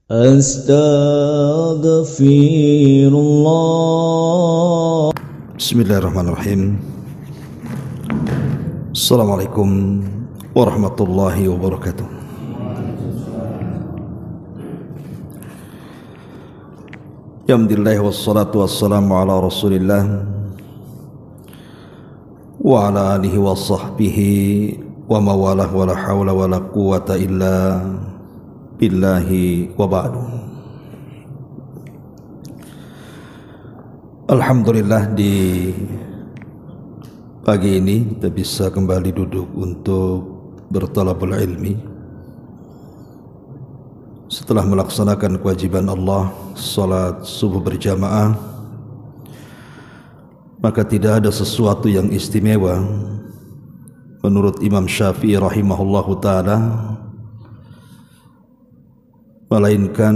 Astaghfirullah. Bismillahirrahmanirrahim. Assalamualaikum warahmatullahi wabarakatuh. Alhamdulillah wassalatu wassalamu ala Rasulillah wa ala alihi wa sahbihi wa mawalah wa la hawla wa la quwata illa billahi wa ba'du. Alhamdulillah, di pagi ini kita bisa kembali duduk untuk bertalabul ilmi setelah melaksanakan kewajiban Allah, salat subuh berjamaah. Maka tidak ada sesuatu yang istimewa menurut Imam Syafi'i rahimahullahu ta'ala melainkan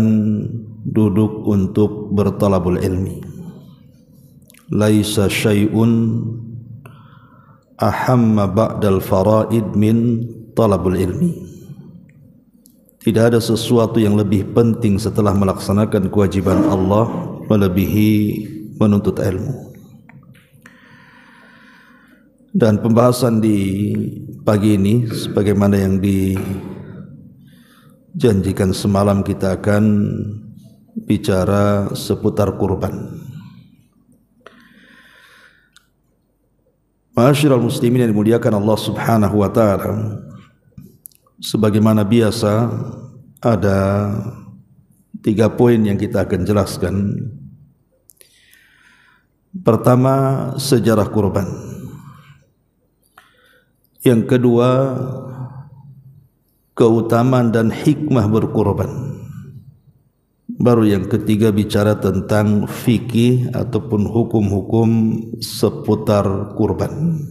duduk untuk bertalabul ilmi. Laisa syai'un ahamma ba'dal faraid min talabul ilmi. Tidak ada sesuatu yang lebih penting setelah melaksanakan kewajiban Allah melebihi menuntut ilmu. Dan pembahasan di pagi ini, sebagaimana yang dijanjikan semalam, kita akan bicara seputar kurban. Ma'asyiral muslimin yang dimuliakan Allah Subhanahu wa ta'ala, sebagaimana biasa ada 3 poin yang kita akan jelaskan. Pertama, sejarah kurban. Yang kedua, keutamaan dan hikmah berkurban. Baru yang ketiga, bicara tentang fikih ataupun hukum-hukum seputar kurban.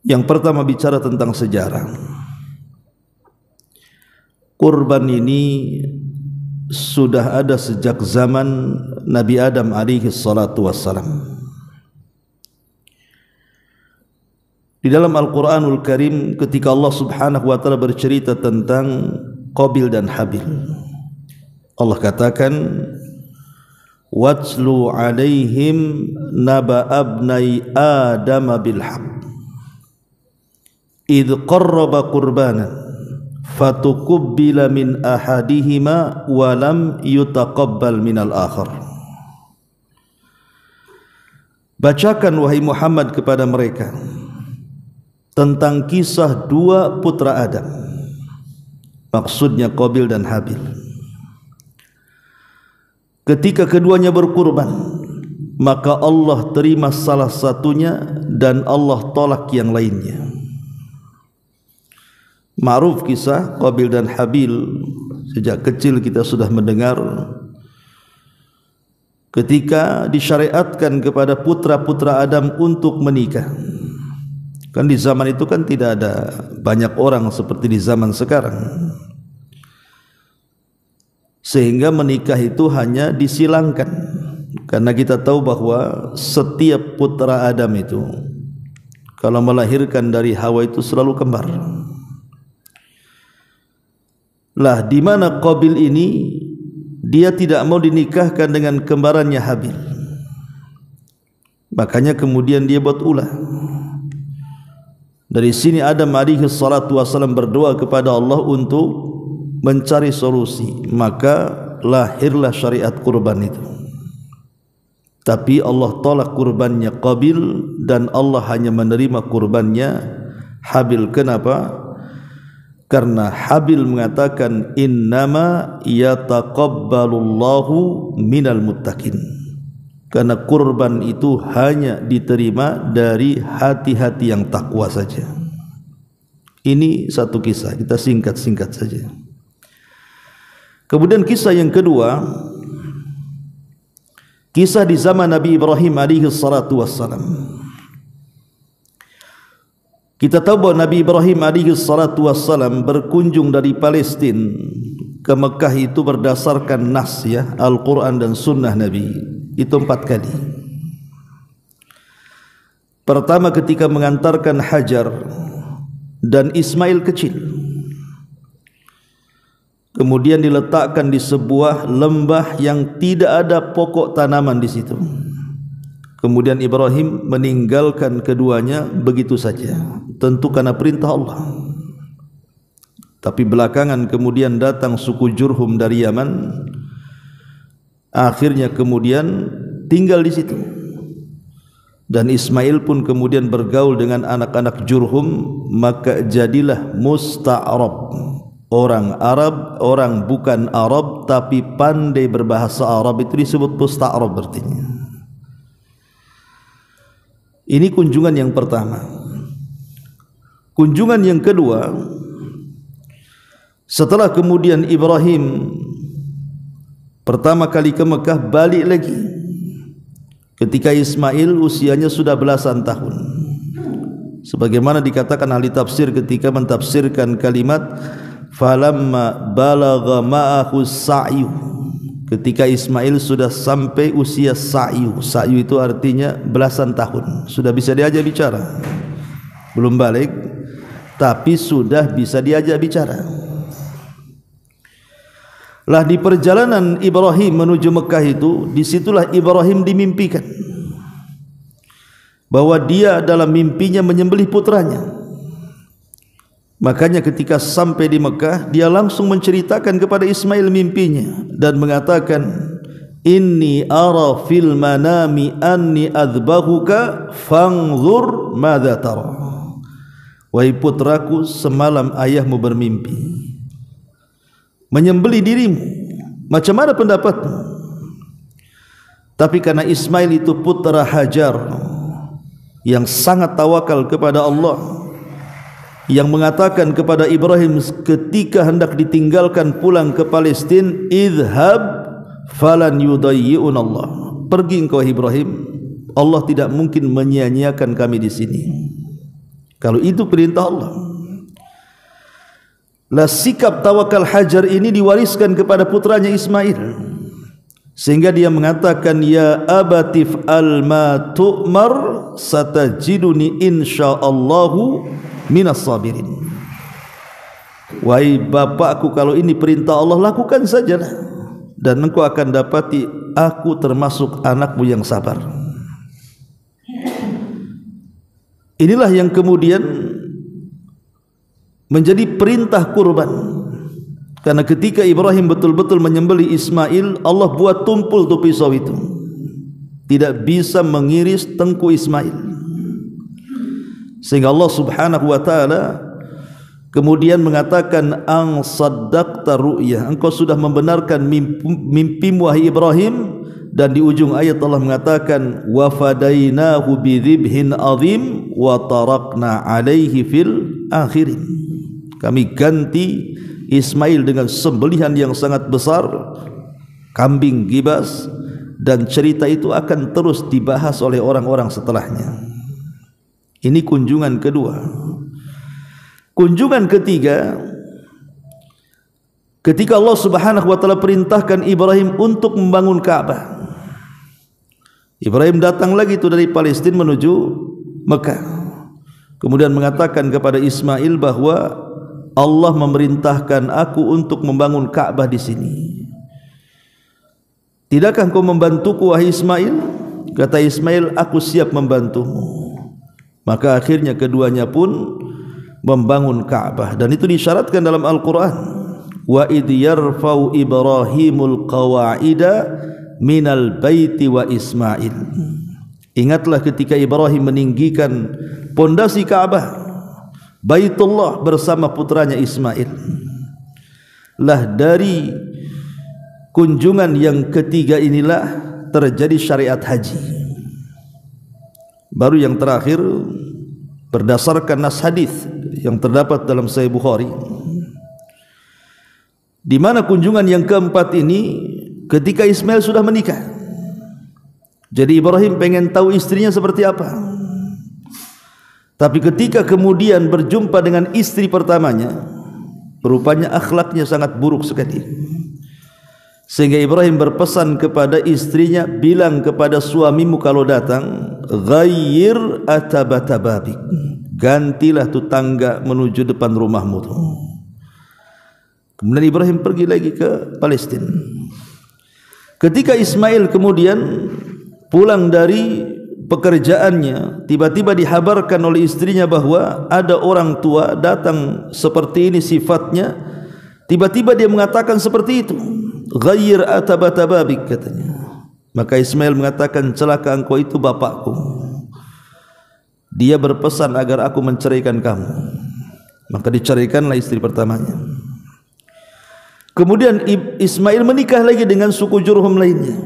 Yang pertama, bicara tentang sejarah. Kurban ini sudah ada sejak zaman Nabi Adam alaihi salatu wassalam. Di dalam Al-Quranul Karim, ketika Allah Subhanahu wa ta'ala bercerita tentang Qabil dan Habil, Allah katakan, "Watslu alaihim naba abnai Adam bil haqq idh qarraba qurbanan fatukubbila min ahadihima wa lam yutaqabbal minal akhar." Bacakan wahai Muhammad kepada mereka tentang kisah 2 putra Adam, maksudnya Qabil dan Habil. Ketika keduanya berkurban, maka Allah terima salah satunya dan Allah tolak yang lainnya. Ma'ruf kisah Qabil dan Habil, sejak kecil kita sudah mendengar. Ketika disyariatkan kepada putra-putra Adam untuk menikah, kan di zaman itu kan tidak ada banyak orang seperti di zaman sekarang, sehingga menikah itu hanya disilangkan. Karena kita tahu bahwa setiap putra Adam itu kalau melahirkan dari Hawa itu selalu kembar. Lah, di mana Qabil ini dia tidak mau dinikahkan dengan kembarannya Habil, makanya kemudian dia buat ulah. Dari sini Adam alaihi salatu wasallam berdoa kepada Allah untuk mencari solusi, maka lahirlah syariat kurban itu. Tapi Allah tolak kurbannya Qabil dan Allah hanya menerima kurbannya Habil. Kenapa? Karena Habil mengatakan, innama yataqabbalullahu minal muttaqin. Karena kurban itu hanya diterima dari hati-hati yang takwa saja. Ini satu kisah, kita singkat-singkat saja. Kemudian kisah yang kedua, kisah di zaman Nabi Ibrahim alaihi salatu wassalam. Kita tahu bahwa Nabi Ibrahim alaihi salatu wassalam berkunjung dari Palestina ke Mekah itu berdasarkan nas, ya, Al-Quran dan Sunnah Nabi, itu 4 kali. Pertama ketika mengantarkan Hajar dan Ismail kecil. kemudian diletakkan di sebuah lembah yang tidak ada pokok tanaman di situ. Kemudian Ibrahim meninggalkan keduanya begitu saja, tentu karena perintah Allah. Tapi belakangan kemudian datang suku Jurhum dari Yaman, akhirnya kemudian tinggal di situ. Dan Ismail pun kemudian bergaul dengan anak-anak Jurhum, maka jadilah musta'rab, orang Arab, orang bukan Arab tapi pandai berbahasa Arab, itu disebut musta'rab artinya. Ini kunjungan yang pertama. Kunjungan yang kedua, setelah kemudian Ibrahim pertama kali ke Mekah, balik lagi ketika Ismail usianya sudah belasan tahun. Sebagaimana dikatakan ahli tafsir ketika mentafsirkan kalimat falamma balagha ma'ahu sa'yu, ketika Ismail sudah sampai usia sa'yu. Sa'yu itu artinya belasan tahun, sudah bisa diajak bicara, belum balik tapi sudah bisa diajak bicara. Lah di perjalanan Ibrahim menuju Mekah itu, disitulah Ibrahim dimimpikan bahwa dia dalam mimpinya menyembelih putranya. Makanya ketika sampai di Mekah, dia langsung menceritakan kepada Ismail mimpinya dan mengatakan, inni ara fil manami anni adbahuka fanzur madza tara. Wahai putraku, semalam ayahmu bermimpi menyembelih dirimu, macam mana pendapatmu? Tapi karena Ismail itu putra Hajar yang sangat tawakal kepada Allah, yang mengatakan kepada Ibrahim ketika hendak ditinggalkan pulang ke Palestina, idhab falan yudayyi'un Allah, pergi engkau Ibrahim, Allah tidak mungkin menyia-nyiakan kami di sini. Kalau itu perintah Allah. Lah sikap tawakal Hajar ini diwariskan kepada putranya Ismail, sehingga dia mengatakan, ya abatif al ma tu'mar satajiduni insyaallahu minas sabirin. Wahai bapakku, kalau ini perintah Allah, lakukan sajalah dan engkau akan dapati aku termasuk anakmu yang sabar. Inilah yang kemudian menjadi perintah kurban. Karena ketika Ibrahim betul-betul menyembelih Ismail, Allah buat tumpul tu pisau itu, tidak bisa mengiris tengku Ismail, sehingga Allah subhanahu wa ta'ala kemudian mengatakan, ang saddaqta ru'yah, engkau sudah membenarkan mimpimu wahai Ibrahim. Dan di ujung ayat Allah mengatakan, wa fadainahu bidhibhin azim wa tarakna alaihi fil akhirin. Kami ganti Ismail dengan sembelihan yang sangat besar, kambing gibas, dan cerita itu akan terus dibahas oleh orang-orang setelahnya. Ini kunjungan kedua. Kunjungan ketiga, ketika Allah subhanahu wa ta'ala perintahkan Ibrahim untuk membangun Ka'bah. Ibrahim datang lagi itu dari Palestina menuju Mekah, kemudian mengatakan kepada Ismail bahwa Allah memerintahkan aku untuk membangun Ka'bah di sini. Tidakkah kau membantuku wahai Ismail? Kata Ismail, aku siap membantumu. Maka akhirnya keduanya pun membangun Ka'bah, dan itu disyaratkan dalam Al-Quran. Wa idh yarfau Ibrahimul qawa'ida minal baiti wa Ismail. Ingatlah ketika Ibrahim meninggikan pondasi Ka'bah, Baitullah, bersama putranya Ismail. Lah dari kunjungan yang ketiga inilah terjadi syariat haji. Baru yang terakhir, berdasarkan nas hadis yang terdapat dalam Sahih Bukhari, di mana kunjungan yang keempat ini ketika Ismail sudah menikah. Jadi Ibrahim pengen tahu istrinya seperti apa. Tapi ketika kemudian berjumpa dengan istri pertamanya, rupanya akhlaknya sangat buruk sekali. Sehingga Ibrahim berpesan kepada istrinya, bilang kepada suamimu kalau datang, ghayyir atabatababik, gantilah tu tangga menuju depan rumahmu tu. Kemudian Ibrahim pergi lagi ke Palestina. Ketika Ismail kemudian pulang dari pekerjaannya, tiba-tiba dihabarkan oleh istrinya bahwa ada orang tua datang seperti ini sifatnya. Tiba-tiba dia mengatakan seperti itu, ghayyir atabatababik, katanya. Maka Ismail mengatakan, celaka engkau itu bapakku, dia berpesan agar aku menceraikan kamu. Maka diceraikanlah istri pertamanya. Kemudian Ismail menikah lagi dengan suku Jurhum lainnya.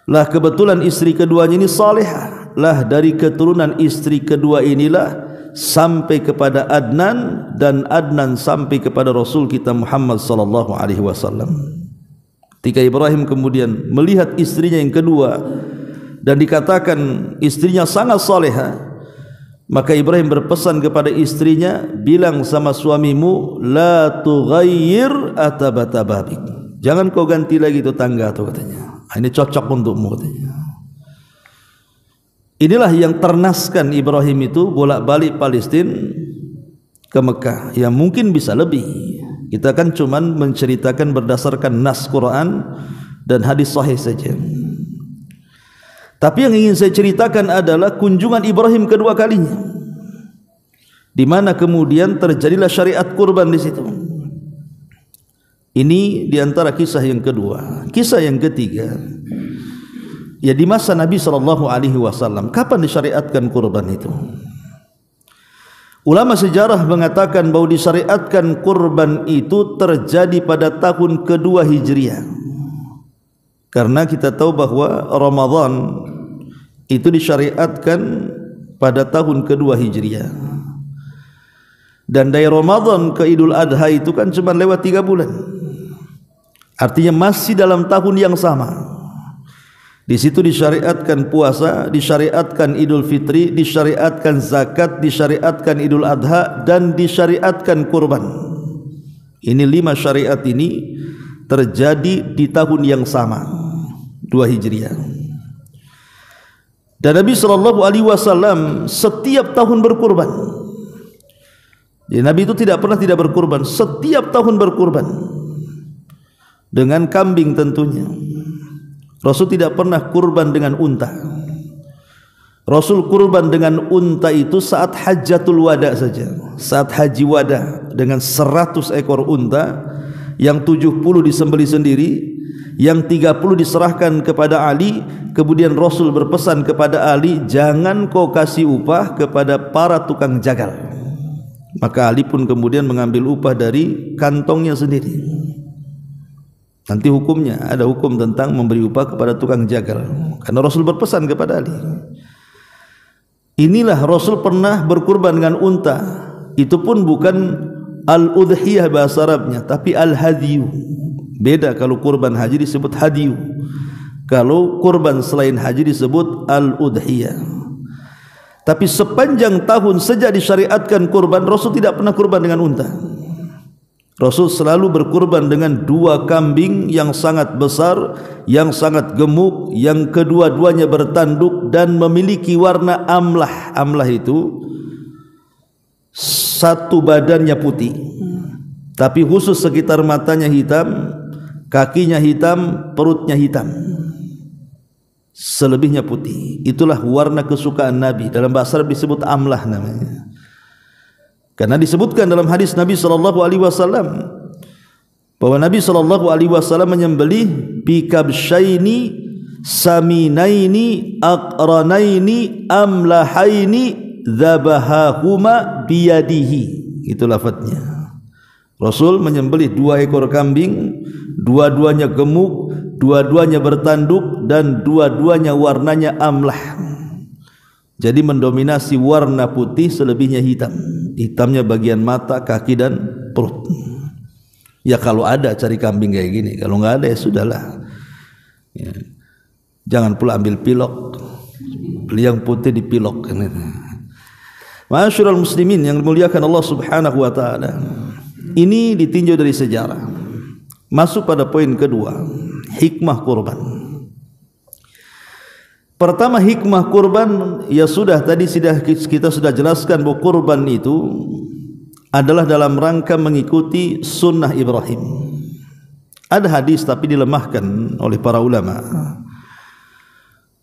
Lah kebetulan istri keduanya ini salihah. Lah dari keturunan istri kedua inilah sampai kepada Adnan, dan Adnan sampai kepada Rasul kita Muhammad sallallahu alaihi wasallam. Ketika Ibrahim kemudian melihat istrinya yang kedua dan dikatakan istrinya sangat salihah, maka Ibrahim berpesan kepada istrinya, bilang sama suamimu, la tughayyir atabatababik, jangan kau ganti lagi itu tangga tu, katanya. Ini cocok untukmu, katanya. Inilah yang ternaskan Ibrahim itu bolak-balik Palestina ke Mekah. Ya mungkin bisa lebih. Kita kan cuman menceritakan berdasarkan nas Quran dan hadis sahih saja. Tapi yang ingin saya ceritakan adalah kunjungan Ibrahim kedua kalinya, di mana kemudian terjadilah syariat kurban di situ. Ini di antara kisah yang kedua. Kisah yang ketiga, ya di masa Nabi sallallahu alaihi wasallam, kapan disyariatkan kurban itu? Ulama sejarah mengatakan bahwa disyariatkan kurban itu terjadi pada tahun kedua Hijriah. Karena kita tahu bahwa Ramadan itu disyariatkan pada tahun kedua Hijriah. Dan dari Ramadan ke Idul Adha itu kan cuma lewat 3 bulan. Artinya masih dalam tahun yang sama. Di situ disyariatkan puasa, disyariatkan Idul Fitri, disyariatkan zakat, disyariatkan Idul Adha, dan disyariatkan kurban. Ini 5 syariat ini terjadi di tahun yang sama, 2 Hijriah. Dan Nabi SAW setiap tahun berkurban. Jadi Nabi itu tidak pernah tidak berkurban, setiap tahun berkurban dengan kambing tentunya. Rasul tidak pernah kurban dengan unta. Rasul kurban dengan unta itu saat Hajjatul Wada saja, saat haji wada, dengan 100 ekor unta, yang 70 disembelih sendiri, yang 30 diserahkan kepada Ali. Kemudian Rasul berpesan kepada Ali, jangan kau kasih upah kepada para tukang jagal. Maka Ali pun kemudian mengambil upah dari kantongnya sendiri. Nanti hukumnya, ada hukum tentang memberi upah kepada tukang jagal, karena Rasul berpesan kepada Ali. Inilah Rasul pernah berkurban dengan unta. Itu pun bukan al-udhiyah bahasa Arabnya, tapi al-hadiyu. Beda, kalau kurban haji disebut hadiyu, kalau kurban selain haji disebut al-udhiyah. Tapi sepanjang tahun sejak disyariatkan kurban, Rasul tidak pernah kurban dengan unta. Rasul selalu berkurban dengan 2 kambing yang sangat besar, yang sangat gemuk, yang kedua-duanya bertanduk dan memiliki warna amlah. Amlah itu satu badannya putih, tapi khusus sekitar matanya hitam, kakinya hitam, perutnya hitam, selebihnya putih. Itulah warna kesukaan Nabi. Dalam bahasa Arab disebut amlah namanya. Karena disebutkan dalam hadis Nabi SAW bahwa Nabi SAW menyembelih bikabsyaini saminaini aqranaini amlahaini dzabahahuma biyadihi. Itu lafadznya. Rasul menyembelih 2 ekor kambing, dua-duanya gemuk, dua-duanya bertanduk, dan dua-duanya warnanya amlah. Jadi mendominasi warna putih, selebihnya hitam. Hitamnya bagian mata, kaki, dan perut. Ya kalau ada cari kambing kayak gini, kalau nggak ada ya sudahlah. Ya. Jangan pula ambil pilok, beli yang putih dipilok. Ma'asyiral muslimin yang dimuliakan Allah Subhanahu wa taala. Ini ditinjau dari sejarah. Masuk pada poin kedua, hikmah kurban. Pertama, hikmah kurban, ya sudah tadi kita sudah jelaskan bahwa kurban itu adalah dalam rangka mengikuti sunnah Ibrahim. Ada hadis tapi dilemahkan oleh para ulama.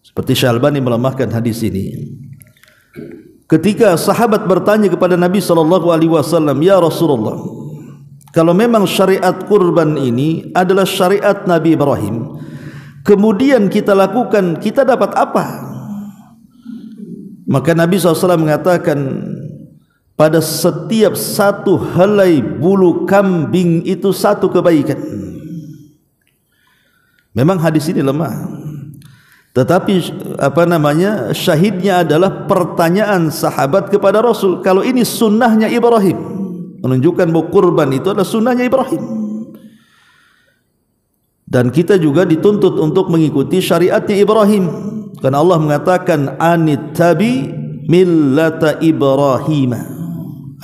Seperti Syalbani melemahkan hadis ini. Ketika sahabat bertanya kepada Nabi SAW, "Ya Rasulullah, kalau memang syariat kurban ini adalah syariat Nabi Ibrahim, kemudian kita lakukan, kita dapat apa?" Maka Nabi SAW mengatakan, pada setiap satu helai bulu kambing itu satu kebaikan. Memang hadis ini lemah, tetapi syahidnya adalah pertanyaan sahabat kepada Rasul. Kalau ini sunnahnya Ibrahim, menunjukkan bahwa kurban itu adalah sunnahnya Ibrahim. Dan kita juga dituntut untuk mengikuti syariatnya Ibrahim, karena Allah mengatakan anittabi millata Ibrahim,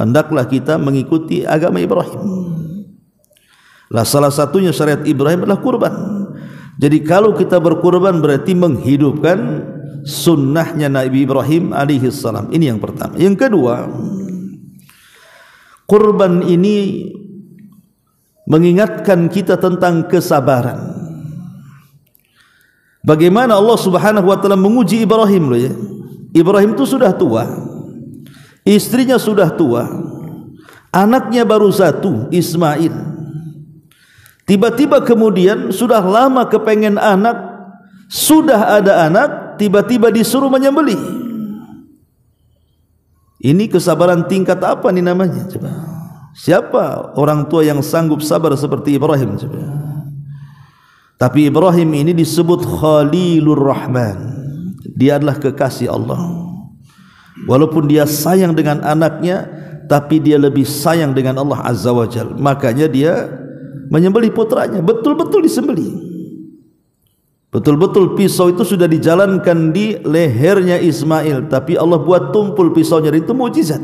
hendaklah kita mengikuti agama Ibrahim. Lah salah satunya syariat Ibrahim adalah kurban. Jadi kalau kita berkurban berarti menghidupkan sunnahnya Nabi Ibrahim alaihi salam. Ini yang pertama. Yang kedua, kurban ini mengingatkan kita tentang kesabaran. Bagaimana Allah Subhanahu wa taala menguji Ibrahim loh ya. Ibrahim itu sudah tua, istrinya sudah tua, anaknya baru satu, Ismail. Tiba-tiba kemudian sudah lama kepengen anak, sudah ada anak, tiba-tiba disuruh menyembelih. Ini kesabaran tingkat apa nih namanya? Coba. Siapa orang tua yang sanggup sabar seperti Ibrahim? Coba. Tapi Ibrahim ini disebut Khalilur Rahman. Dia adalah kekasih Allah. Walaupun dia sayang dengan anaknya, tapi dia lebih sayang dengan Allah Azza wa Jalla. Makanya dia menyembelih putranya, betul-betul disembelih. Betul-betul pisau itu sudah dijalankan di lehernya Ismail, tapi Allah buat tumpul pisaunya. Itu mukjizat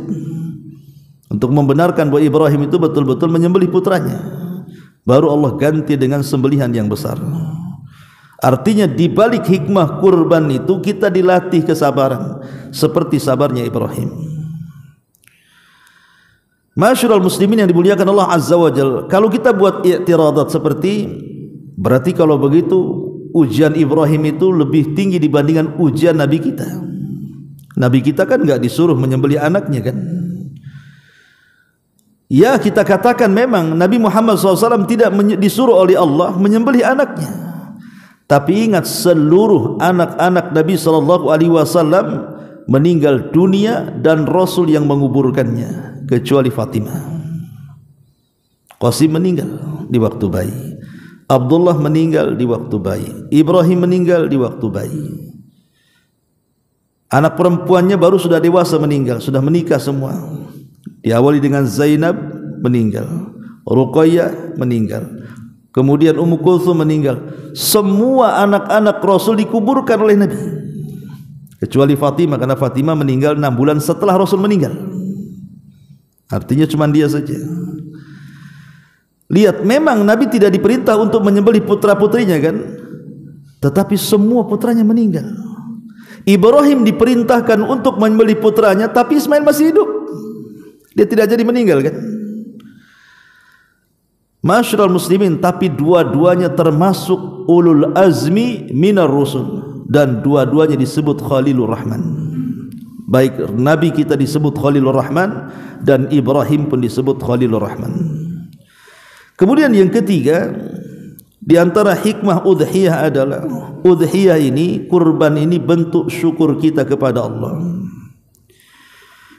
untuk membenarkan bahwa Ibrahim itu betul-betul menyembelih putranya. Baru Allah ganti dengan sembelihan yang besar. Artinya di balik hikmah kurban itu kita dilatih kesabaran seperti sabarnya Ibrahim. Masyarul muslimin yang dimuliakan Allah Azza wa Jalla, kalau kita buat i'tiradat seperti, berarti kalau begitu ujian Ibrahim itu lebih tinggi dibandingkan ujian Nabi kita. Nabi kita kan enggak disuruh menyembelih anaknya kan. Ya, kita katakan memang Nabi Muhammad SAW tidak disuruh oleh Allah menyembelih anaknya. Tapi ingat, seluruh anak-anak Nabi SAW meninggal dunia dan Rasul yang menguburkannya, kecuali Fatimah. Qasim meninggal di waktu bayi, Abdullah meninggal di waktu bayi, Ibrahim meninggal di waktu bayi. Anak perempuannya baru sudah dewasa meninggal, sudah menikah semua. Diawali dengan Zainab meninggal, Ruqayyah meninggal, kemudian Ummu Kulthum meninggal. Semua anak-anak Rasul dikuburkan oleh Nabi, kecuali Fatimah, karena Fatimah meninggal 6 bulan setelah Rasul meninggal. Artinya cuma dia saja. Lihat, memang Nabi tidak diperintah untuk menyembelih putra-putrinya kan, tetapi semua putranya meninggal. Ibrahim diperintahkan untuk menyembelih putranya, tapi Ismail masih hidup. Dia tidak jadi meninggal kan. Masyarul muslimin, tapi dua-duanya termasuk ulul azmi minar rusul, dan dua-duanya disebut Khalilur Rahman. Baik Nabi kita disebut Khalilur Rahman, dan Ibrahim pun disebut Khalilur Rahman. Kemudian yang ketiga, di antara hikmah udhiyah adalah, udhiyah ini, kurban ini bentuk syukur kita kepada Allah.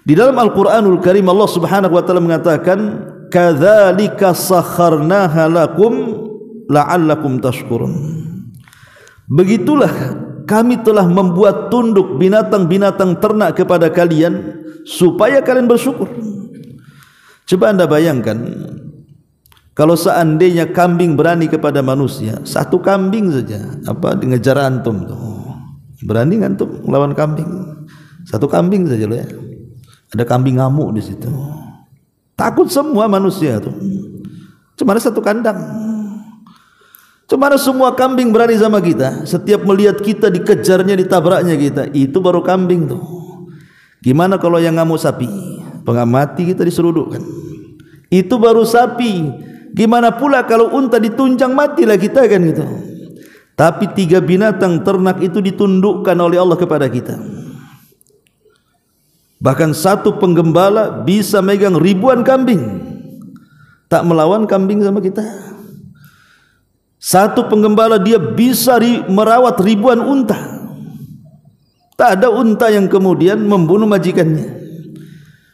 Di dalam Al-Quranul Karim Allah Subhanahu wa taala mengatakan, kadzalika sakharnaha lakum la'allakum tashkurun. Begitulah kami telah membuat tunduk binatang-binatang ternak kepada kalian supaya kalian bersyukur. Coba anda bayangkan, kalau seandainya kambing berani kepada manusia, satu kambing saja, apa ngejar antum tuh, berani antum melawan kambing? Satu kambing saja loh ya. Ada kambing ngamuk di situ, takut semua manusia tuh. Cuma ada satu kandang. Cuma ada semua kambing berani sama kita. Setiap melihat kita dikejarnya, ditabraknya kita, itu baru kambing tuh. Gimana kalau yang ngamuk sapi? Pengamati kita diserudukkan. Itu baru sapi. Gimana pula kalau unta ditunjang, matilah kita kan gitu. Tapi 3 binatang ternak itu ditundukkan oleh Allah kepada kita. Bahkan satu penggembala bisa megang ribuan kambing, tak melawan kambing sama kita. Satu penggembala dia bisa merawat ribuan unta. Tak ada unta yang kemudian membunuh majikannya.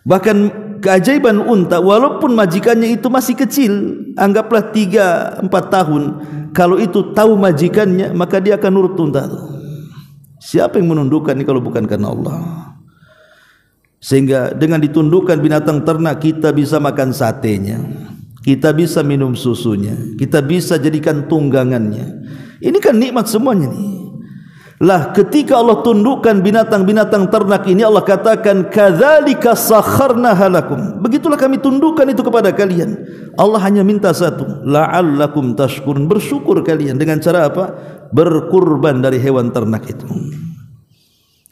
Bahkan keajaiban unta, walaupun majikannya itu masih kecil, anggaplah 3-4 tahun, kalau itu tahu majikannya, maka dia akan nurut unta itu. Siapa yang menundukkan ini kalau bukan karena Allah? Sehingga dengan ditundukkan binatang ternak, kita bisa makan satenya, kita bisa minum susunya, kita bisa jadikan tunggangannya. Ini kan nikmat semuanya nih. Lah ketika Allah tundukkan binatang-binatang ternak ini, Allah katakan kadzalika sakharnaha lakum. Begitulah kami tundukkan itu kepada kalian. Allah hanya minta satu, la'allakum tashkurun, bersyukur kalian. Dengan cara apa? Berkurban dari hewan ternak itu.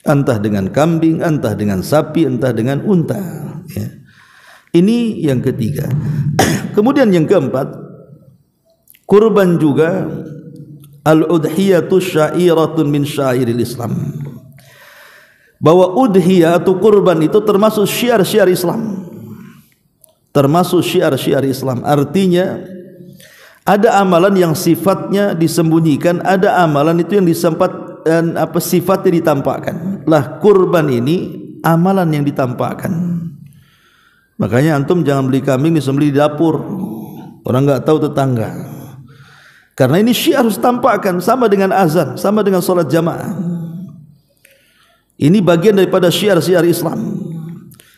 Entah dengan kambing, entah dengan sapi, entah dengan unta, ya. Ini yang ketiga. Kemudian yang keempat, kurban juga al-udhiyatu syairatun min syairil Islam. Bahwa udhiyah atau kurban itu termasuk syiar-syiar Islam. Termasuk syiar-syiar Islam. Artinya ada amalan yang sifatnya disembunyikan, ada amalan itu yang dan sifatnya ditampakkan. Lah kurban ini amalan yang ditampakkan. Makanya antum jangan beli kambing disembelih di dapur, orang enggak tahu tetangga. Karena ini syiar harus tampakkan, sama dengan azan, sama dengan salat jamaah. Ini bagian daripada syiar-syiar Islam.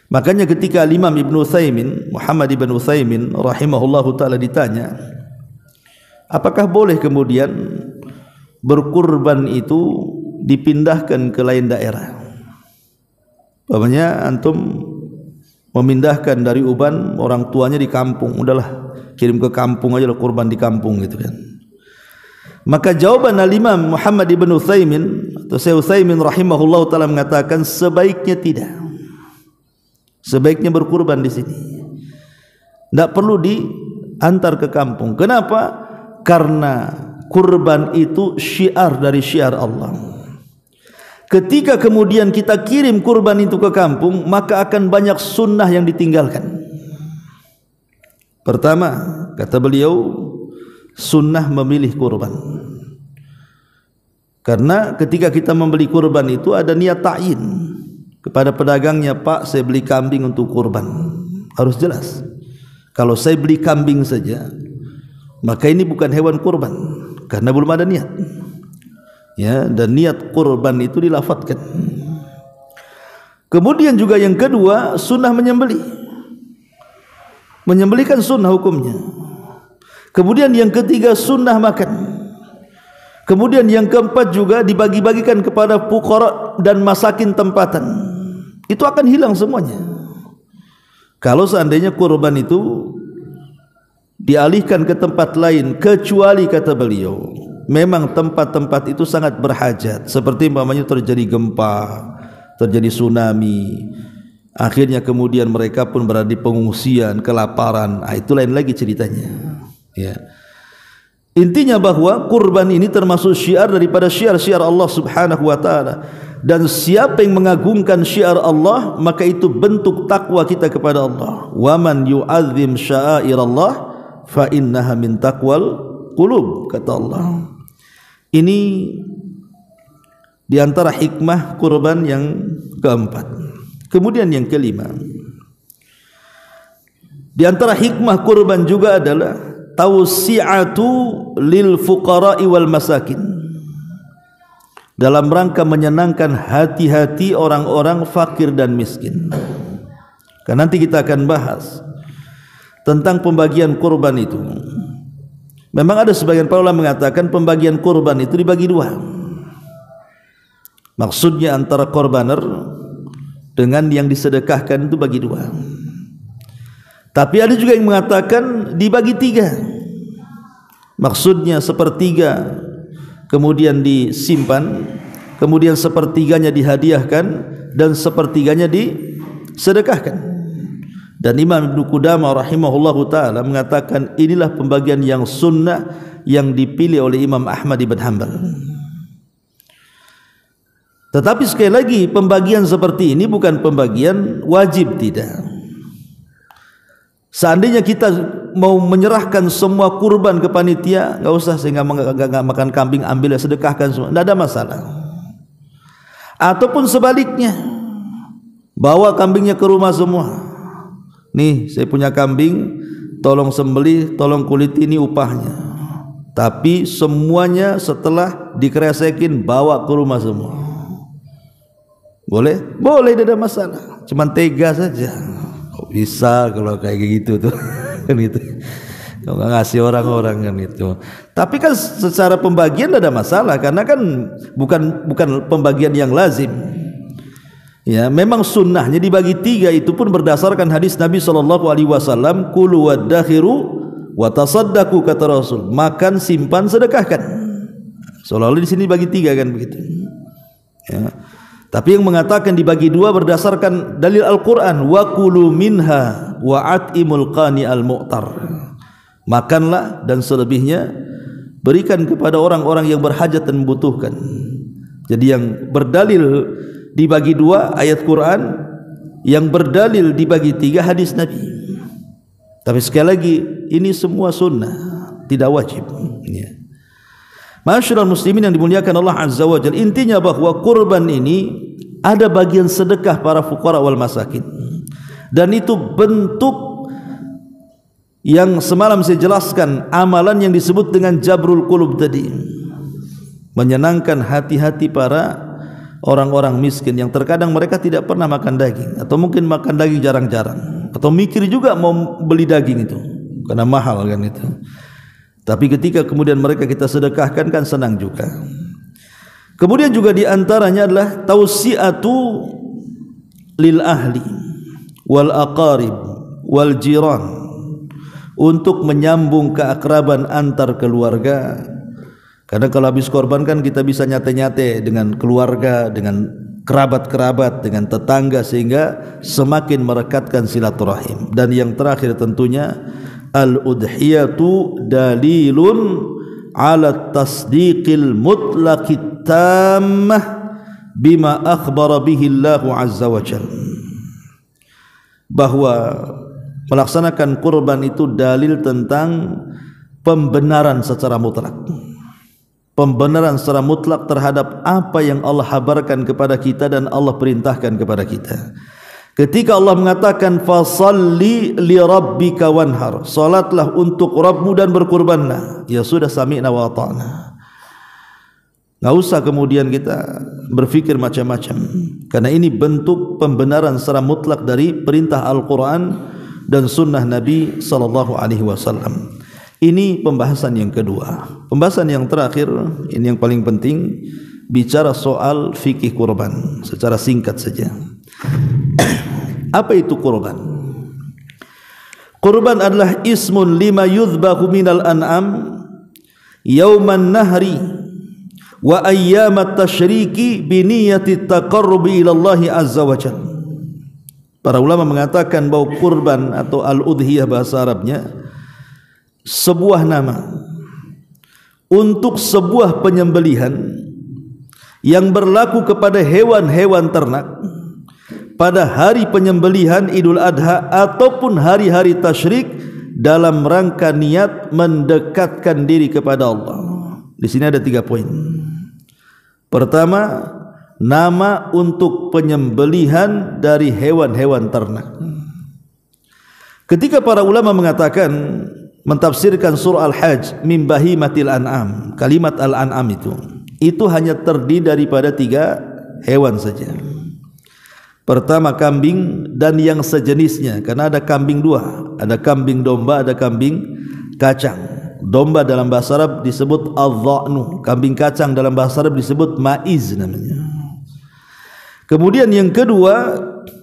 Makanya ketika Imam Ibn Utsaimin, Muhammad Ibn Utsaimin rahimahullahu taala ditanya, apakah boleh kemudian berkurban itu dipindahkan ke lain daerah? Umpamanya antum memindahkan dari Uban, orang tuanya di kampung, udahlah kirim ke kampung aja lah, kurban di kampung gitu kan. Maka jawaban al-Imam Muhammad Ibn Utsaimin atau Syekh Utsaimin rahimahullahu taala mengatakan sebaiknya tidak. Sebaiknya berkurban di sini. Tidak perlu diantar ke kampung. Kenapa? Karena kurban itu syiar dari syiar Allah. Ketika kemudian kita kirim kurban itu ke kampung, maka akan banyak sunnah yang ditinggalkan. Pertama, kata beliau, sunnah memilih kurban. Karena ketika kita membeli kurban itu ada niat ta'yin kepada pedagangnya, Pak, saya beli kambing untuk kurban. Harus jelas. Kalau saya beli kambing saja, maka ini bukan hewan kurban, karena belum ada niat. Ya, dan niat kurban itu dilafadzkan. Kemudian juga yang kedua, sunnah menyembelih. Menyembelih kan sunnah hukumnya. Kemudian yang ketiga, sunnah makan. Kemudian yang keempat juga dibagi-bagikan kepada fuqara dan masakin tempatan. Itu akan hilang semuanya. Kalau seandainya kurban itu dialihkan ke tempat lain, kecuali kata beliau, memang tempat-tempat itu sangat berhajat, seperti umpamanya terjadi gempa, terjadi tsunami, akhirnya kemudian mereka pun berada di pengungsian, kelaparan, itu lain lagi ceritanya. Ya. Intinya bahwa kurban ini termasuk syiar daripada syiar-syiar Allah Subhanahu wa taala, dan siapa yang mengagungkan syiar Allah, maka itu bentuk takwa kita kepada Allah. Wa man yu'azzim sya'airallah fa innaha min taqwal qulub, kata Allah. Ini di antara hikmah kurban yang keempat. Kemudian yang kelima, di antara hikmah kurban juga adalah tausi'atu lil fuqara'i wal masakin, dalam rangka menyenangkan hati-hati orang-orang fakir dan miskin. Karena nanti kita akan bahas tentang pembagian kurban itu. Memang ada sebagian para ulama mengatakan pembagian kurban itu dibagi dua. Maksudnya antara korbaner dengan yang disedekahkan itu bagi dua. Tapi ada juga yang mengatakan dibagi tiga. Maksudnya sepertiga kemudian disimpan, kemudian sepertiganya dihadiahkan, dan sepertiganya disedekahkan. Dan Imam Ibnu Qudamah rahimahullahu taala mengatakan inilah pembagian yang sunnah yang dipilih oleh Imam Ahmad ibn Hanbal. Tetapi sekali lagi pembagian seperti ini bukan pembagian wajib, tidak. Seandainya kita mau menyerahkan semua kurban ke panitia, enggak usah, sehingga enggak makan kambing, ambil sedekahkan semua, tidak ada masalah. Ataupun sebaliknya, bawa kambingnya ke rumah semua. Nih, saya punya kambing, tolong sembelih, tolong kuliti, ini upahnya. Tapi semuanya setelah dikeresekin bawa ke rumah semua. Boleh? Boleh, tidak ada masalah. Cuman tega saja. Kok bisa kalau kayak gitu tuh? Kan gitu. Kalau nggak ngasih orang-orang kan itu. Tapi kan secara pembagian tidak ada masalah, karena kan bukan pembagian yang lazim. Ya, memang sunnahnya dibagi tiga, itu pun berdasarkan hadis Nabi SAW, kulu waddakhiru wa tasaddaqu, kata Rasul, makan, simpan, sedekahkan. Seolah-olah di sini bagi tiga kan begitu. Ya. Tapi yang mengatakan dibagi dua berdasarkan dalil Al-Quran, wa kulu minha wa at'imul qani al-mu'tar, makanlah dan selebihnya berikan kepada orang-orang yang berhajat dan membutuhkan. Jadi yang berdalil dibagi dua ayat Quran, yang berdalil dibagi tiga hadis Nabi. Tapi sekali lagi ini semua sunnah, tidak wajib. Ya. Masyaallah muslimin yang dimuliakan Allah Azza wa Jalla, intinya bahwa kurban ini ada bagian sedekah para fuqara wal masakin, dan itu bentuk yang semalam saya jelaskan, amalan yang disebut dengan jabrul qulub tadi, menyenangkan hati-hati para orang-orang miskin yang terkadang mereka tidak pernah makan daging, atau mungkin makan daging jarang-jarang, atau mikir juga mau beli daging itu karena mahal kan itu. Tapi ketika kemudian mereka kita sedekahkan kan senang juga. Kemudian juga diantaranya adalah tausiatu lil ahli wal aqarib wal jiran, untuk menyambung keakraban antar keluarga. Karena kalau habis korban kan kita bisa nyate-nyate dengan keluarga, dengan kerabat-kerabat, dengan tetangga, sehingga semakin merekatkan silaturahim. Dan yang terakhir tentunya al-udhiyatu dalilun ala tasdiqil mutlaqit tammah bima akhbara bihi Allah azza wa jalla, bahwa melaksanakan kurban itu dalil tentang pembenaran secara mutlak, pembenaran secara mutlak terhadap apa yang Allah habarkan kepada kita dan Allah perintahkan kepada kita. Ketika Allah mengatakan fasalli li rabbika wanhar, salatlah untuk Rabbmu dan berkurbanlah, ya sudah, sami'na wa ata'na. Enggak usah kemudian kita berfikir macam-macam, karena ini bentuk pembenaran secara mutlak dari perintah Al-Quran dan sunnah Nabi sallallahu alaihi wasallam. Ini pembahasan yang kedua. Pembahasan yang terakhir, ini yang paling penting, bicara soal fikih kurban secara singkat saja. Apa itu kurban? Kurban adalah ismun lima yudhbahu minal an'am yauman nahri wa ayyamat tasyriki biniyati taqarrubi ilallahi azza wa jalla. Para ulama mengatakan bahwa kurban atau al-udhiyah bahasa Arabnya sebuah nama untuk sebuah penyembelihan yang berlaku kepada hewan-hewan ternak pada hari penyembelihan Idul Adha ataupun hari-hari tasyrik, dalam rangka niat mendekatkan diri kepada Allah. Di sini ada 3 poin. Pertama, nama untuk penyembelihan dari hewan-hewan ternak. Ketika para ulama mengatakan, mentafsirkan surah Al-Hajj min bahimatil an'am, kalimat al-an'am itu hanya terdiri daripada 3 hewan saja. Pertama, kambing dan yang sejenisnya, karena ada kambing 2, ada kambing domba, ada kambing kacang. Domba dalam bahasa Arab disebut adh-dha'nu, kambing kacang dalam bahasa Arab disebut ma'iz namanya. Kemudian yang kedua,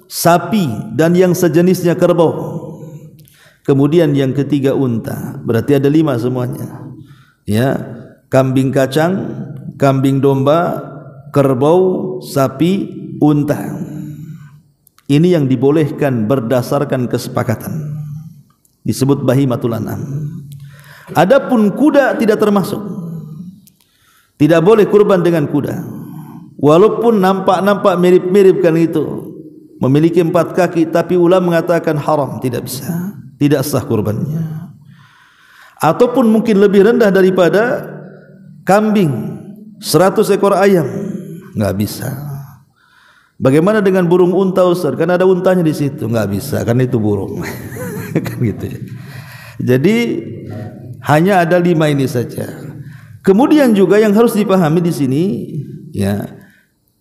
sapi dan yang sejenisnya, kerbau. Kemudian yang ketiga, unta. Berarti ada 5 semuanya. Ya, kambing kacang, kambing domba, kerbau, sapi, unta. Ini yang dibolehkan berdasarkan kesepakatan, disebut bahimatul an'am. Adapun kuda tidak termasuk, tidak boleh kurban dengan kuda, walaupun nampak-nampak mirip-mirip kan itu, memiliki 4 kaki, tapi ulama mengatakan haram, tidak bisa, tidak sah kurbannya. Ataupun mungkin lebih rendah daripada kambing, 100 ekor ayam, nggak bisa. Bagaimana dengan burung unta Ustaz? Kan ada untanya di situ, nggak bisa, kan itu burung. Kan gitu ya. Jadi hanya ada 5 ini saja. Kemudian juga yang harus dipahami di sini, ya,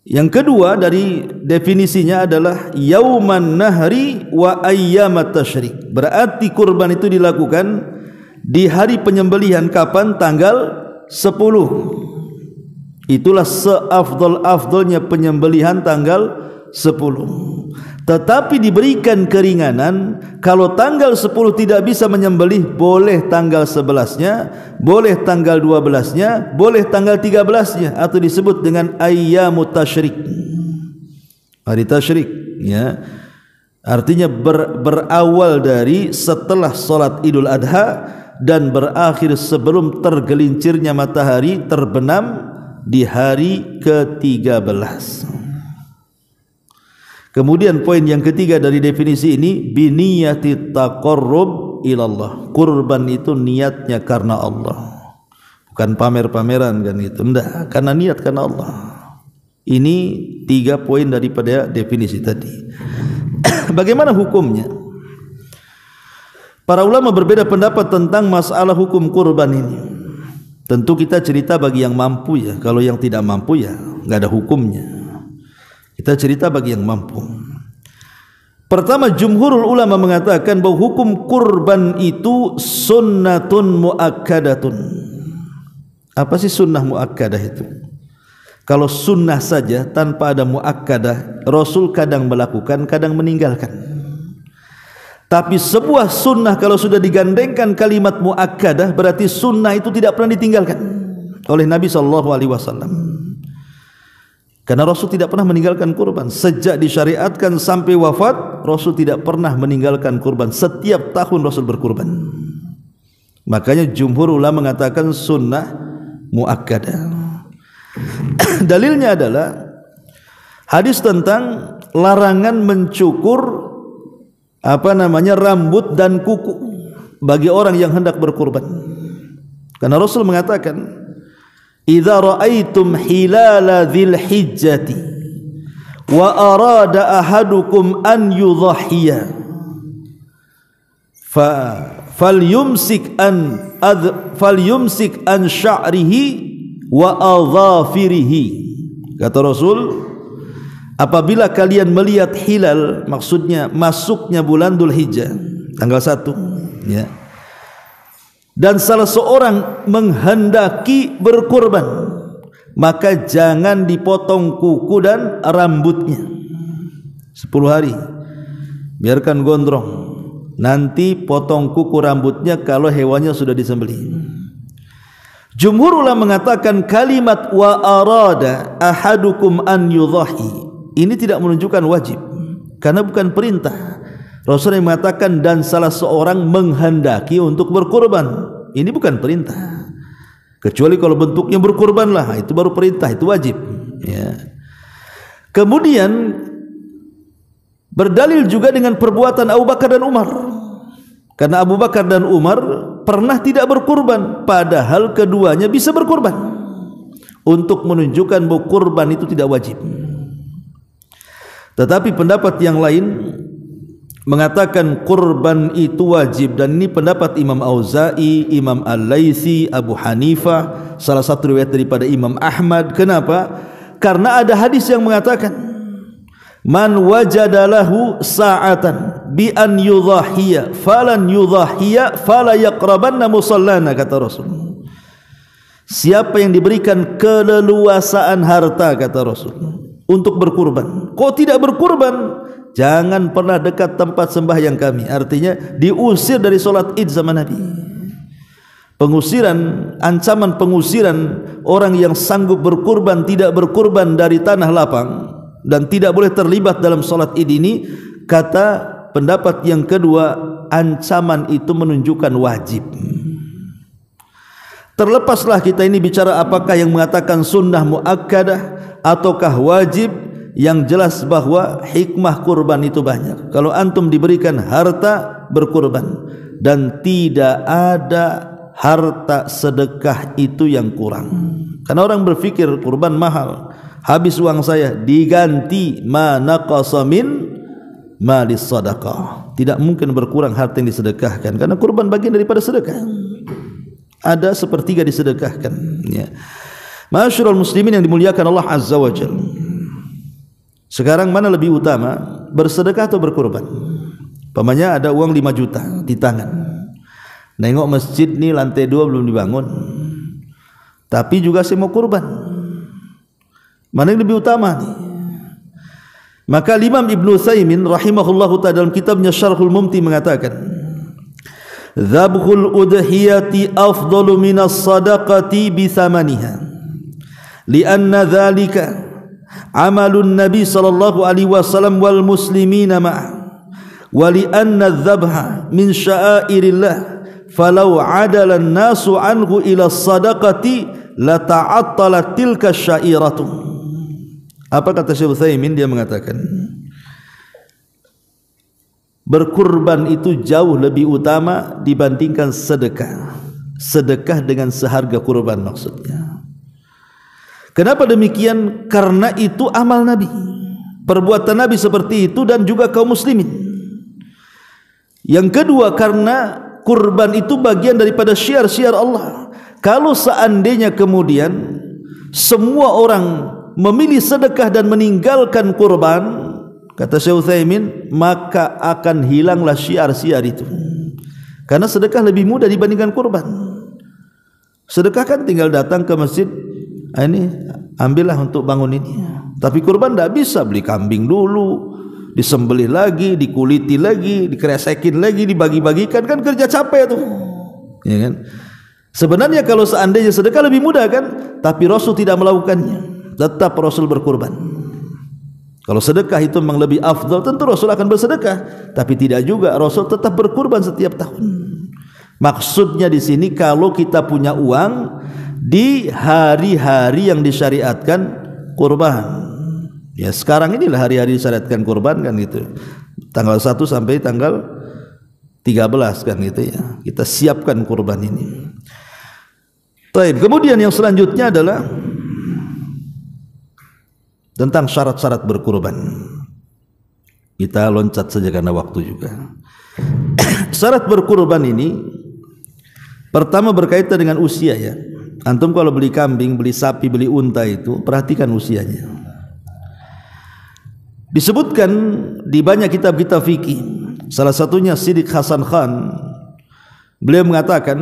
yang kedua dari definisinya adalah yauman nahri wa ayyamat tasyrik. Berarti kurban itu dilakukan di hari penyembelihan. Kapan? Tanggal 10. Itulah seafdal-afdalnya penyembelihan, tanggal 10. Tetapi diberikan keringanan, kalau tanggal 10 tidak bisa menyembelih, boleh tanggal 11-nya, boleh tanggal 12-nya, boleh tanggal 13-nya, atau disebut dengan ayyamut tasyrik, hari tasyrik, ya. Artinya berawal dari setelah salat Idul Adha dan berakhir sebelum tergelincirnya matahari terbenam di hari ke-13. Kemudian poin yang ketiga dari definisi ini, biniyati taqarrub ilallah. Kurban itu niatnya karena Allah, bukan pamer-pameran kan itu, enggak, karena niat karena Allah. Ini 3 poin daripada definisi tadi. Bagaimana hukumnya? Para ulama berbeda pendapat tentang masalah hukum kurban ini. Tentu kita cerita bagi yang mampu ya. Kalau yang tidak mampu ya nggak ada hukumnya. Kita cerita bagi yang mampu. Pertama, jumhurul ulama mengatakan bahwa hukum kurban itu sunnatun muakkadatun. Apa sih sunnah muakkadah itu? Kalau sunnah saja tanpa ada muakkadah, Rasul kadang melakukan, kadang meninggalkan. Tapi sebuah sunnah kalau sudah digandengkan kalimat muakkadah, berarti sunnah itu tidak pernah ditinggalkan oleh Nabi SAW. Karena Rasul tidak pernah meninggalkan kurban. Sejak disyariatkan sampai wafat, Rasul tidak pernah meninggalkan kurban. Setiap tahun Rasul berkurban. Makanya jumhur ulama mengatakan sunnah muakkadah. Dalilnya adalah hadis tentang larangan mencukur rambut dan kuku bagi orang yang hendak berkurban. Karena Rasul mengatakan, "Idza ra'aitum hilala dzil hijjati wa arada ahadukum an yudhhiya falyumsik an sya'rihi wa adhafirihi." Kata Rasul, apabila kalian melihat hilal, maksudnya masuknya bulan Dzulhijjah tanggal 1, ya, dan salah seorang menghendaki berkurban, maka jangan dipotong kuku dan rambutnya 10 hari, biarkan gondrong. Nanti potong kuku rambutnya kalau hewannya sudah disembelih. Jumhur ulama mengatakan kalimat wa arada ahadukum an yudhahi ini tidak menunjukkan wajib, karena bukan perintah. Rasul yang mengatakan dan salah seorang menghendaki untuk berkurban, ini bukan perintah. Kecuali kalau bentuknya berkurbanlah, itu baru perintah, itu wajib, ya. Kemudian berdalil juga dengan perbuatan Abu Bakar dan Umar. Karena Abu Bakar dan Umar pernah tidak berkurban, padahal keduanya bisa berkurban, untuk menunjukkan bahwa kurban itu tidak wajib. Tetapi pendapat yang lain mengatakan kurban itu wajib, dan ini pendapat Imam Auza'i, Imam Al-Laitsi, Abu Hanifah, salah satu riwayat daripada Imam Ahmad. Kenapa? Karena ada hadis yang mengatakan man wajadalahu sa'atan bi an yudhahiya falan yudhahiya fala yaqrabanna musallana, kata Rasul. Siapa yang diberikan keleluasaan harta, kata Rasul, untuk berkurban, kok tidak berkurban, jangan pernah dekat tempat sembahyang kami. Artinya diusir dari solat Id zaman Nabi. Pengusiran, ancaman pengusiran orang yang sanggup berkurban tidak berkurban dari tanah lapang, dan tidak boleh terlibat dalam salat Id ini. Kata pendapat yang kedua, ancaman itu menunjukkan wajib. Terlepaslah kita ini bicara apakah yang mengatakan sunnah muakkadah ataukah wajib. Yang jelas bahwa hikmah kurban itu banyak. Kalau antum diberikan harta, berkurban, dan tidak ada harta sedekah itu yang kurang. Karena orang berpikir kurban mahal, habis uang saya, diganti ma naqasa min malis sadaqah. Tidak mungkin berkurang harta yang disedekahkan, karena kurban bagian daripada sedekah. Ada sepertiga disedekahkan, ya. Ma'asyiral muslimin yang dimuliakan Allah Azza wa Jalla. Sekarang mana lebih utama, bersedekah atau berkurban? Pamannya ada uang 5 juta di tangan, nengok masjid nih lantai 2 belum dibangun, tapi juga saya mau kurban. Mana yang lebih utama nih? Maka Imam Ibnu Utsaimin rahimahullahu ta'ala dalam kitabnya Syarhul Mumti mengatakan, dzabhul udhiyati afdalu minas sadaqati bi thamaniha, lianna dzalika amalun Nabi sallallahu alaihi wasallam wal muslimina ma'ah, wa lianna adh-dhabha min sya'airillah, falau adala an-nasu anhu ila sadaqati la ta'attalat tilka syairatu. Apa kata Syekh Utsaimin? Dia mengatakan berkurban itu jauh lebih utama dibandingkan sedekah. Sedekah dengan seharga kurban maksudnya. Kenapa demikian? Karena itu amal Nabi, perbuatan Nabi seperti itu, dan juga kaum muslimin. Yang kedua, karena kurban itu bagian daripada syiar-syiar Allah. Kalau seandainya kemudian semua orang memilih sedekah dan meninggalkan kurban, kata Syekh Utsaimin, maka akan hilanglah syiar-syiar itu. Karena sedekah lebih mudah dibandingkan kurban. Sedekah kan tinggal datang ke masjid, ini ambillah untuk bangun ini. Tapi kurban tidak bisa, beli kambing dulu, disembelih lagi, dikuliti lagi, dikeresekin lagi, dibagi-bagikan, kan kerja capek tuh, ya kan? Sebenarnya kalau seandainya sedekah lebih mudah kan, tapi Rasul tidak melakukannya. Tetap Rasul berkurban. Kalau sedekah itu memang lebih afdal, tentu Rasul akan bersedekah, tapi tidak juga, Rasul tetap berkurban setiap tahun. Maksudnya di sini kalau kita punya uang di hari-hari yang disyariatkan kurban, ya sekarang inilah hari-hari disyariatkan kurban kan gitu, tanggal 1 sampai tanggal 13 kan gitu ya, kita siapkan kurban ini. Baik, kemudian yang selanjutnya adalah tentang syarat-syarat berkurban. Kita loncat saja karena waktu juga. Syarat berkurban ini pertama berkaitan dengan usia, ya. Antum kalau beli kambing, beli sapi, beli unta itu perhatikan usianya. Disebutkan di banyak kitab-kitab fikih, salah satunya Siddiq Hasan Khan, beliau mengatakan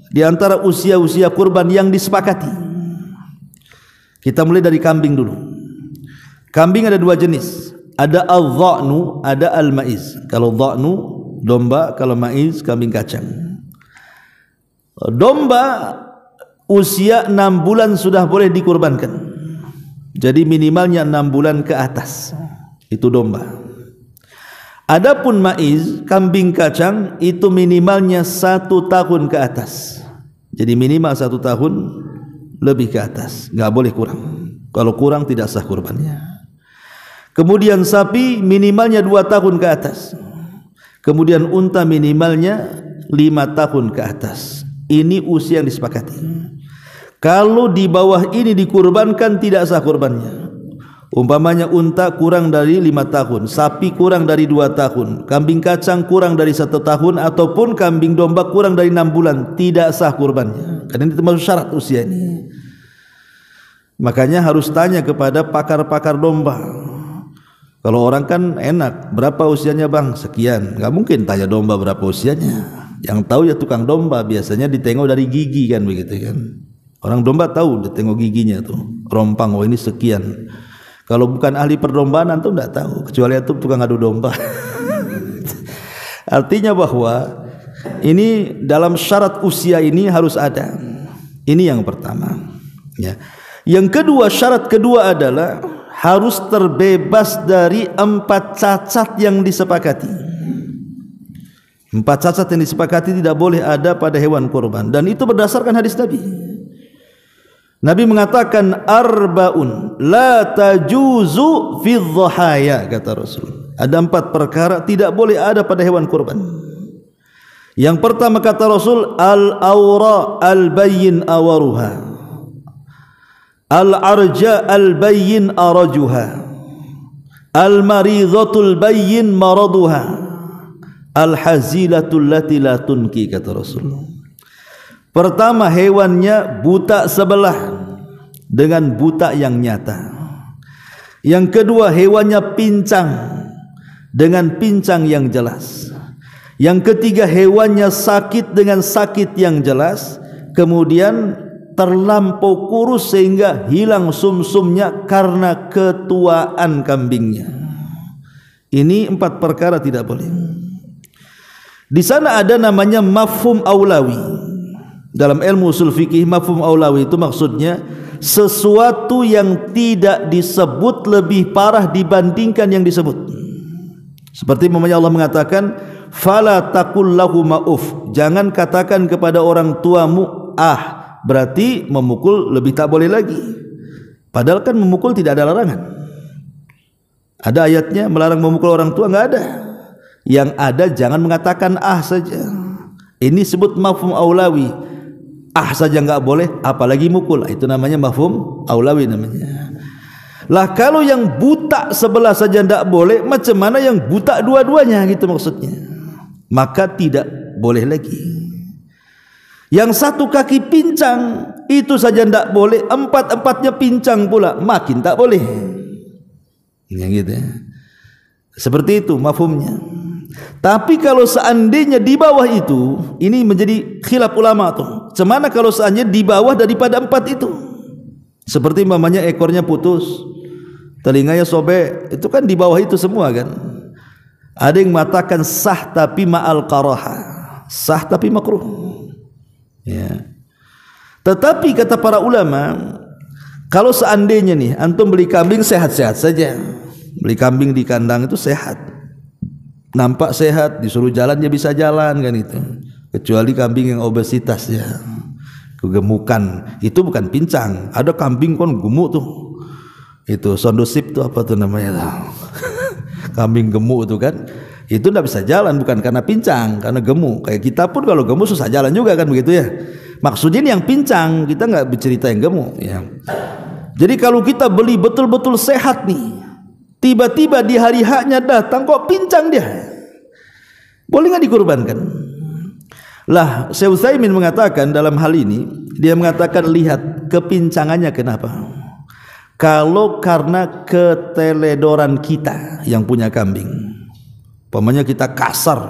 di antara usia-usia kurban yang disepakati, kita mulai dari kambing dulu. Kambing ada 2 jenis, ada al-dha'nu, ada al-ma'iz. Kalau dha'nu domba, kalau ma'iz kambing kacang. Domba usia 6 bulan sudah boleh dikurbankan. Jadi minimalnya 6 bulan ke atas. Itu domba. Adapun ma'iz, kambing kacang, itu minimalnya 1 tahun ke atas. Jadi minimal 1 tahun lebih ke atas, nggak boleh kurang. Kalau kurang tidak sah kurbannya. Kemudian sapi minimalnya 2 tahun ke atas. Kemudian unta minimalnya 5 tahun ke atas. Ini usia yang disepakati. Kalau di bawah ini dikurbankan tidak sah kurbannya. Umpamanya unta kurang dari 5 tahun, sapi kurang dari 2 tahun, kambing kacang kurang dari 1 tahun, ataupun kambing domba kurang dari 6 bulan, tidak sah kurbannya. Karena ini termasuk syarat usia ini. Makanya harus tanya kepada pakar-pakar domba. Kalau orang kan enak, berapa usianya bang? Sekian. Gak mungkin tanya domba berapa usianya. Yang tahu ya tukang domba, biasanya ditengok dari gigi kan begitu kan. Orang domba tahu, ditengok giginya tuh, rompang, oh ini sekian. Kalau bukan ahli perdombaan antum tidak tahu, kecuali antum tukang adu domba. Artinya bahwa ini dalam syarat usia ini harus ada. Ini yang pertama, ya. Yang kedua, syarat kedua adalah harus terbebas dari 4 cacat yang disepakati. 4 cacat yang disepakati tidak boleh ada pada hewan kurban, dan itu berdasarkan hadis Nabi. Nabi mengatakan arbaun la tajuzu fi dhahaya, kata Rasul. Ada 4 perkara tidak boleh ada pada hewan kurban. Yang pertama kata Rasul, al-awra al-bayyin awaruha, al-arja al-bayyin arajuha, al-maridhatul bayyin maraduha, al-hazilatul lati la tunki, kata Rasul. Pertama, hewannya buta sebelah dengan buta yang nyata. Yang kedua, hewannya pincang dengan pincang yang jelas. Yang ketiga, hewannya sakit dengan sakit yang jelas. Kemudian terlampau kurus sehingga hilang sumsumnya karena ketuaan kambingnya. Ini 4 perkara tidak boleh. Di sana ada namanya mafhum aulawi. Dalam ilmu usul fikih, mafhum aulawi itu maksudnya sesuatu yang tidak disebut lebih parah dibandingkan yang disebut. Seperti umpamanya Allah mengatakan, fala taqul lahum uf, jangan katakan kepada orang tuamu ah, berarti memukul lebih tak boleh lagi. Padahal kan memukul tidak ada larangan. Ada ayatnya melarang memukul orang tua? Enggak ada. Yang ada jangan mengatakan ah saja. Ini sebut mafhum aulawi. Ah saja enggak boleh, apalagi mukul. Itu namanya mafhum aulawi namanya. Lah kalau yang buta sebelah saja enggak boleh, macam mana yang buta dua-duanya, gitu maksudnya. Maka tidak boleh lagi. Yang satu kaki pincang itu saja enggak boleh, 4-4-nya pincang pula, makin tak boleh. Yang gitu ya. Seperti itu mafhumnya. Tapi kalau seandainya di bawah itu, ini menjadi khilaf ulama tuh. Cemana kalau seandainya di bawah daripada 4 itu? Seperti mamanya ekornya putus, telinganya sobek, itu kan di bawah itu semua kan. Ada yang mengatakan sah tapi ma'al karaha, sah tapi makruh. Ya. Tetapi kata para ulama, kalau seandainya nih antum beli kambing sehat-sehat saja, beli kambing di kandang itu sehat, nampak sehat, disuruh jalan dia bisa jalan kan itu. Kecuali kambing yang obesitas ya, kegemukan, itu bukan pincang. Ada kambing kan gemuk tuh, itu sondosip tuh apa tuh namanya tuh. Kambing gemuk tuh kan, itu tidak bisa jalan bukan karena pincang, karena gemuk. Kayak kita pun kalau gemuk susah jalan juga kan begitu ya. Maksudnya ini yang pincang, kita nggak bercerita yang gemuk ya. Jadi kalau kita beli betul-betul sehat nih, tiba-tiba di hari haknya datang kok pincang dia, boleh nggak dikurbankan? Lah Syekh Utsaimin mengatakan dalam hal ini, dia mengatakan lihat kepincangannya kenapa. Kalau karena keteledoran kita yang punya kambing, umpamanya kita kasar,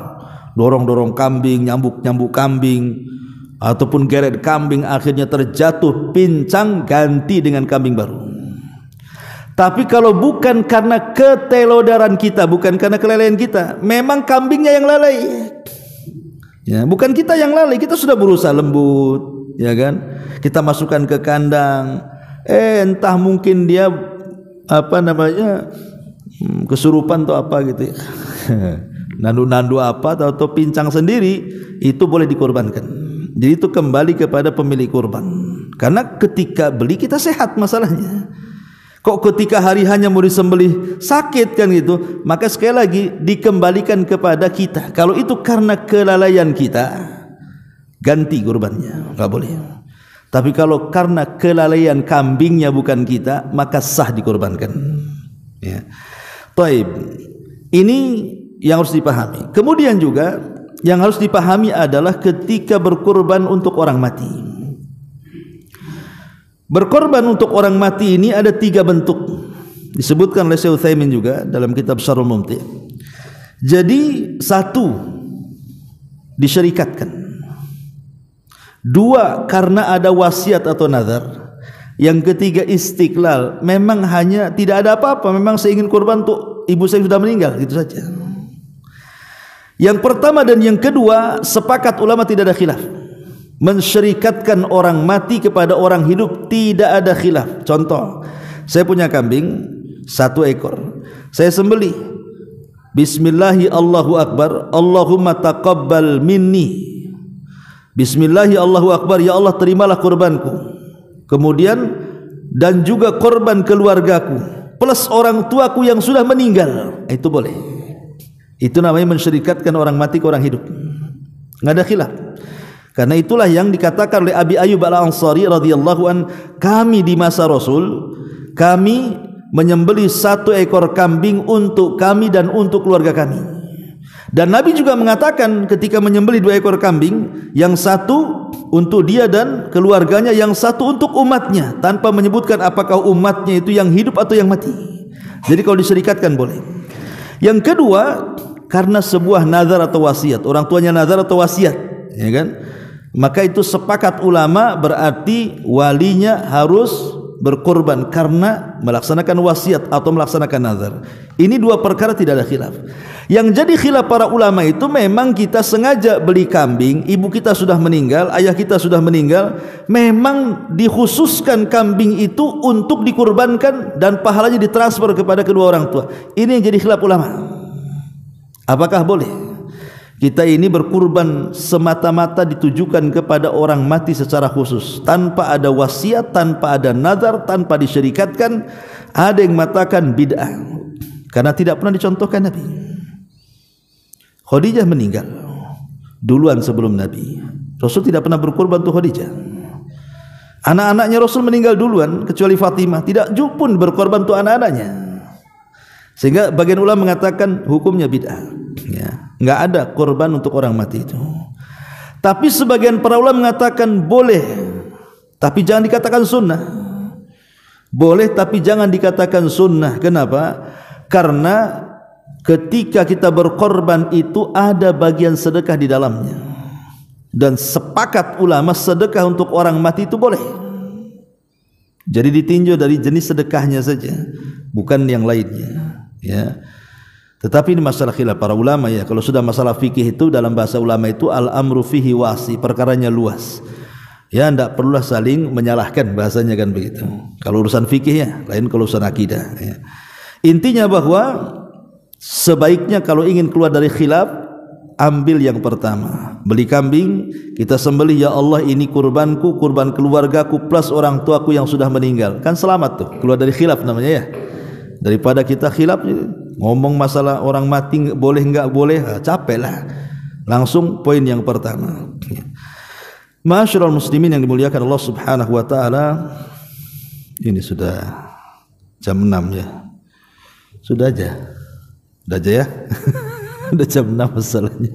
dorong-dorong kambing, nyambuk-nyambuk kambing, ataupun geret kambing akhirnya terjatuh pincang, ganti dengan kambing baru. Tapi kalau bukan karena ketelodaran kita, bukan karena kelelayan kita, memang kambingnya yang lalai. Ya, bukan kita yang lalai, kita sudah berusaha lembut, ya kan? Kita masukkan ke kandang, entah mungkin dia apa namanya kesurupan atau apa gitu ya. Nandu-nandu apa atau pincang sendiri, itu boleh dikorbankan. Jadi itu kembali kepada pemilik kurban. Karena ketika beli kita sehat masalahnya. Kok ketika hari hanya mau disembelih sakit kan gitu, maka sekali lagi dikembalikan kepada kita. Kalau itu karena kelalaian kita, ganti kurbannya, nggak boleh. Tapi kalau karena kelalaian kambingnya bukan kita, maka sah dikorbankan. Ya. Taib. Ini yang harus dipahami. Kemudian juga yang harus dipahami adalah ketika berkorban untuk orang mati. Berkorban untuk orang mati ini ada 3 bentuk, disebutkan oleh Syekh Utsaimin juga dalam kitab Syarhul Mumti'. Jadi 1 disyarikatkan, 2 karena ada wasiat atau nazar, yang ketiga istiqlal, memang hanya tidak ada apa-apa, memang saya ingin korban untuk ibu saya sudah meninggal, gitu saja. Yang pertama dan yang kedua sepakat ulama tidak ada khilaf. Mensyarikatkan orang mati kepada orang hidup tidak ada khilaf. Contoh, saya punya kambing, 1 ekor. Saya sembelih. Bismillahi Allahu Akbar. Allahumma taqabbal minni. Bismillahi Allahu Akbar. Ya Allah, terimalah kurbanku. Kemudian dan juga korban keluargaku plus orang tuaku yang sudah meninggal. Itu boleh. Itu namanya mensyirikatkan orang mati ke orang hidup. Enggak ada khilaf. Karena itulah yang dikatakan oleh Abi Ayyub Al-Ansari radhiyallahu an, kami di masa Rasul, kami menyembelih 1 ekor kambing untuk kami dan untuk keluarga kami. Dan Nabi juga mengatakan ketika menyembelih 2 ekor kambing, yang satu untuk dia dan keluarganya, yang satu untuk umatnya, tanpa menyebutkan apakah umatnya itu yang hidup atau yang mati. Jadi kalau diserikatkan boleh. Yang kedua, karena sebuah nazar atau wasiat, orang tuanya nazar atau wasiat, ya kan? Maka itu sepakat ulama berarti walinya harus berkorban karena melaksanakan wasiat atau melaksanakan nazar. Ini 2 perkara tidak ada khilaf. Yang jadi khilaf para ulama itu memang kita sengaja beli kambing, ibu kita sudah meninggal, ayah kita sudah meninggal, memang dikhususkan kambing itu untuk dikurbankan dan pahalanya ditransfer kepada kedua orang tua. Ini yang jadi khilaf ulama. Apakah boleh kita ini berkurban semata-mata ditujukan kepada orang mati secara khusus, tanpa ada wasiat, tanpa ada nazar, tanpa disyirikatkan? Ada yang mengatakan bid'ah karena tidak pernah dicontohkan Nabi. Khadijah meninggal duluan sebelum Nabi. Rasul tidak pernah berkurban untuk Khadijah. Anak-anaknya Rasul meninggal duluan kecuali Fatimah, tidak pun berkorban untuk anak-anaknya. Sehingga bagian ulama mengatakan hukumnya bid'ah, ya, enggak ada korban untuk orang mati itu. Tapi sebagian para ulama mengatakan boleh, tapi jangan dikatakan sunnah. Boleh tapi jangan dikatakan sunnah. Kenapa? Karena ketika kita berkorban itu ada bagian sedekah di dalamnya. Dan sepakat ulama sedekah untuk orang mati itu boleh. Jadi ditinjau dari jenis sedekahnya saja, bukan yang lainnya, ya. Tetapi ini masalah khilaf para ulama, ya. Kalau sudah masalah fikih itu dalam bahasa ulama itu al-amru fihi wasi, perkaranya luas. Ya, tidak perlulah saling menyalahkan, bahasanya kan begitu. Kalau urusan fikih ya, lain kalau urusan akidah, ya. Intinya bahwa sebaiknya kalau ingin keluar dari khilaf, ambil yang pertama, beli kambing, kita sembelih, ya Allah ini kurbanku, kurban keluargaku plus orang tuaku yang sudah meninggal. Kan selamat tuh, keluar dari khilaf namanya, ya. Daripada kita khilaf ngomong masalah orang mati boleh enggak boleh, capek lah. Langsung poin yang pertama. Ma'asyiral muslimin yang dimuliakan Allah Subhanahu wa taala, ini sudah jam 6 ya. Sudah aja ya. Udah jam 6 masalahnya.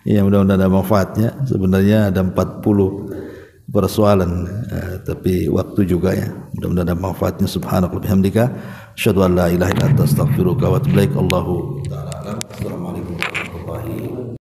Ya, mudah-mudahan ada manfaatnya. Sebenarnya ada 40 persoalan, tapi waktu juga, ya. Mudah-mudahan ada manfaatnya. Subhanallah bihamdika, asyhadu an la ilaha illa anta, astaghfiruka wa atubu ilaik. Allahu ta'ala.